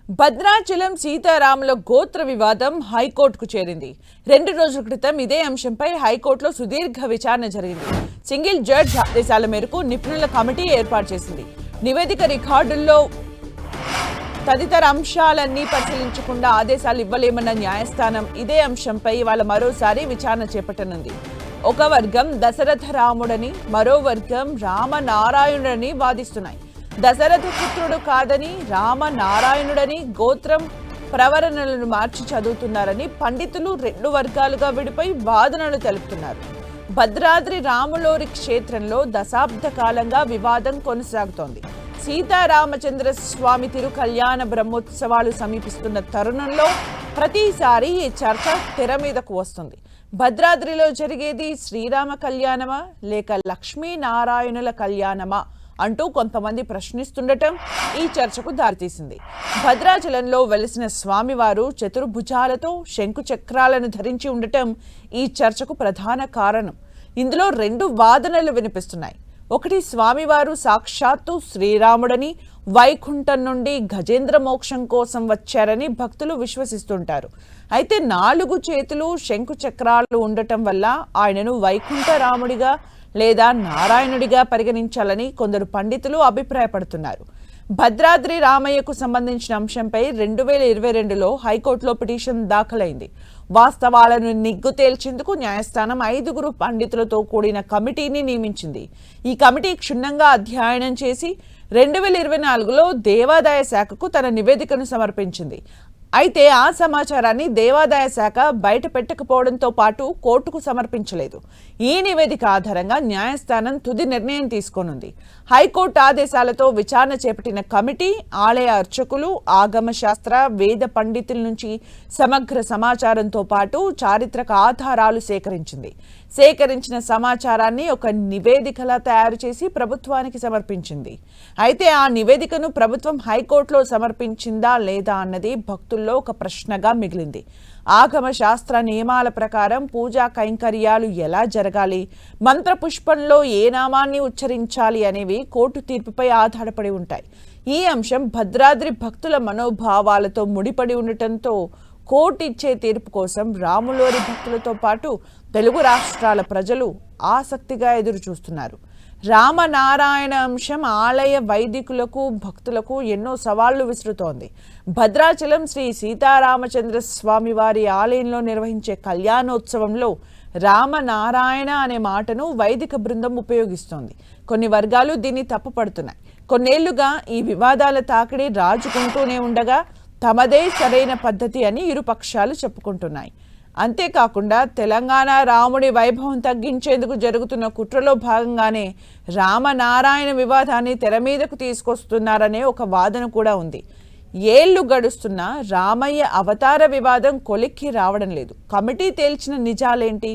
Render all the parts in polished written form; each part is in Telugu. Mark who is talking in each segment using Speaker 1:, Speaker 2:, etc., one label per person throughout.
Speaker 1: భద్రాచలం సీతారాముల గోత్ర వివాదం హైకోర్టుకు చేరింది. 2 రోజుల క్రితం ఇదే అంశంపై హైకోర్టులో సుదీర్ఘ విచారణ జరిగింది. సింగిల్ జడ్జ్ ఆదేశాల మేరకు నిపుణుల కమిటీ ఏర్పాటు చేసింది. నివేదిక రికార్డుల్లో తదితర అంశాలన్నీ పరిశీలించకుండా ఆదేశాలు ఇవ్వలేమన్న న్యాయస్థానం ఇదే అంశంపై ఇవాళ మరోసారి విచారణ చేపట్టనుంది. ఒక వర్గం దశరథ రాముడని, మరో వర్గం రామనారాయణుడని వాదిస్తున్నాయి. దశరథ పుత్రుడు కాదని, రామనారాయణుడని గోత్రం ప్రవరణలను మార్చి చదువుతున్నారని పండితులు 2 వర్గాలుగా విడిపోయి వాదనలు తెలుపుతున్నారు. భద్రాద్రి రాములోరి క్షేత్రంలో దశాబ్ద కాలంగా వివాదం కొనసాగుతోంది. సీతారామచంద్ర స్వామి తిరు కళ్యాణ బ్రహ్మోత్సవాలు సమీపిస్తున్న తరుణంలో ప్రతిసారి ఈ చర్చ తెర మీదకు వస్తుంది. భద్రాద్రిలో జరిగేది శ్రీరామ కళ్యాణమా లేక లక్ష్మీనారాయణుల కళ్యాణమా అంటూ కొంతమంది ప్రశ్నిస్తుండటం ఈ చర్చకు దారితీసింది. భద్రాచలంలో వెలిసిన స్వామివారు చతుర్భుజాలతో శంకు చక్రాలను ధరించి ఉండటం ఈ చర్చకు ప్రధాన కారణం. ఇందులో 2 వాదనలు వినిపిస్తున్నాయి. ఒకటి, స్వామివారు సాక్షాత్తు శ్రీరాముడని, వైకుంఠం నుండి గజేంద్ర మోక్షం కోసం వచ్చారని భక్తులు విశ్వసిస్తుంటారు. అయితే 4 చేతులు శంకు చక్రాలు ఉండటం వల్ల ఆయనను వైకుంఠ రాముడిగా లేదా నారాయణుడిగా పరిగణించాలని కొందరు పండితులు అభిప్రాయపడుతున్నారు. భద్రాద్రి రామయ్యకు సంబంధించిన అంశంపై 2022లో హైకోర్టులో పిటిషన్ దాఖలైంది. వాస్తవాలను నిగ్గు తేల్చేందుకు న్యాయస్థానం 5 పండితులతో కూడిన కమిటీని నియమించింది. ఈ కమిటీ క్షుణ్ణంగా అధ్యయనం చేసి 2024లో దేవాదాయ శాఖకు తన నివేదికను సమర్పించింది. అయితే ఆ సమాచారాన్ని దేవాదాయ శాఖ బయట పెట్టకపోవడంతో పాటు కోర్టుకు సమర్పించలేదు. ఈ నివేదిక ఆధారంగా న్యాయస్థానం తుది నిర్ణయం తీసుకోనుంది. హైకోర్టు ఆదేశాలతో విచారణ చేపట్టిన కమిటీ ఆలయ అర్చకులు, ఆగమ శాస్త్ర, వేద పండితుల నుంచి సమగ్ర సమాచారంతో పాటు చారిత్రక ఆధారాలు సేకరించింది. సేకరించిన సమాచారాన్ని ఒక నివేదికలా తయారు చేసి ప్రభుత్వానికి సమర్పించింది. అయితే ఆ నివేదికను ప్రభుత్వం హైకోర్టులో సమర్పించిందా లేదా అన్నది భక్తుల్లో ఒక ప్రశ్నగా మిగిలింది. ఆగమ శాస్త్ర నియమాల ప్రకారం పూజా కైంకర్యాలు ఎలా జరగాలి, మంత్రపుష్పంలో ఏ నామాన్ని ఉచ్చరించాలి అనేవి కోర్టు తీర్పుపై ఆధారపడి ఉంటాయి. ఈ అంశం భద్రాద్రి భక్తుల మనోభావాలతో ముడిపడి ఉండటంతో కోర్టు ఇచ్చే తీర్పు కోసం రాములోరి భక్తులతో పాటు తెలుగు రాష్ట్రాల ప్రజలు ఆసక్తిగా ఎదురు చూస్తున్నారు. రామనారాయణ అంశం ఆలయ వైదికులకు, భక్తులకు ఎన్నో సవాళ్లు విసురుతోంది. భద్రాచలం శ్రీ సీతారామచంద్ర స్వామి వారి ఆలయంలో నిర్వహించే కళ్యాణోత్సవంలో రామనారాయణ అనే మాటను వైదిక బృందం ఉపయోగిస్తోంది. కొన్ని వర్గాలు దీన్ని తప్పుపడుతున్నాయి. కొన్నేళ్లుగా ఈ వివాదాల తాకిడి రాజుకుంటూనే ఉండగా తమదే సరైన పద్ధతి అని ఇరు పక్షాలు చెప్పుకుంటున్నాయి. అంతేకాకుండా తెలంగాణ రాముడి వైభవం తగ్గించేందుకు జరుగుతున్న కుట్రలో భాగంగానే రామనారాయణ వివాదాన్ని తెర మీదకు తీసుకొస్తున్నారనే ఒక వాదన కూడా ఉంది. ఏళ్లు గడుస్తున్నా రామయ్య అవతార వివాదం కొలిక్కి రావడం లేదు. కమిటీ తేల్చిన నిజాలేంటి?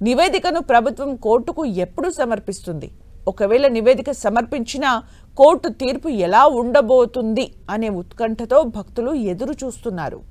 Speaker 1: నివేదికను ప్రభుత్వం కోర్టుకు ఎప్పుడు సమర్పిస్తుంది? ఒకవేళ నివేదిక సమర్పించినా కోర్టు తీర్పు ఎలా ఉండబోతుంది అనే ఉత్కంఠతో భక్తులు ఎదురు చూస్తున్నారు.